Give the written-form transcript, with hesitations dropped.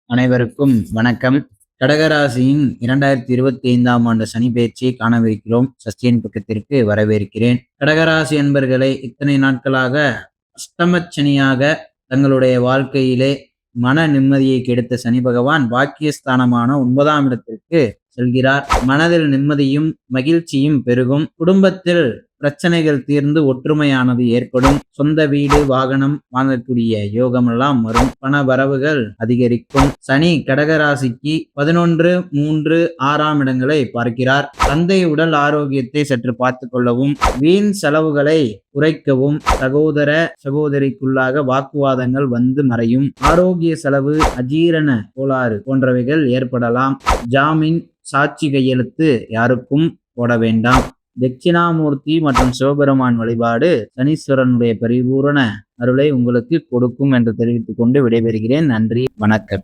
அனைவருக்கும் வணக்கம். கடகராசியின் 2025ஆம் ஆண்டு சனி பெயர்ச்சியை காணவிருக்கிறோம். சஷ்டியின் பக்கத்திற்கு வரவேற்கிறேன். கடகராசி என்பர்களை இத்தனை நாட்களாக அஷ்டமச்சனியாக தங்களுடைய வாழ்க்கையிலே மன நிம்மதியை கெடுத்த சனி பகவான் பாக்கியஸ்தானமான 9ஆம் இடத்திற்கு செல்கிறார். மனதில் நிம்மதியும் மகிழ்ச்சியும் பெருகும். குடும்பத்தில் பிரச்சனைகள் தீர்ந்து ஒற்றுமையானது ஏற்படும். சொந்த வீடு வாகனம் வாங்கக்கூடிய யோகமெல்லாம் வரும். பண வரவுகள் அதிகரிக்கும். சனி கடகராசிக்கு 11, 3, 6ஆம் இடங்களை பார்க்கிறார். தந்தை உடல் ஆரோக்கியத்தை சற்று பார்த்து கொள்ளவும், வீண் செலவுகளை குறைக்கவும், சகோதர சகோதரிக்குள்ளாக வாக்குவாதங்கள் வந்து மறையும். ஆரோக்கிய செலவு, அஜீரண கோளாறு போன்றவைகள் ஏற்படலாம். ஜாமீன், சாட்சி கையெழுத்து யாருக்கும் போட வேண்டாம். தட்சிணாமூர்த்தி மற்றும் சிவபெருமான் வழிபாடு சனீஸ்வரனுடைய பரிபூரண அருளை உங்களுக்கு கொடுக்கும் என்று தெரிவித்துக் கொண்டு விடைபெறுகிறேன். நன்றி, வணக்கம்.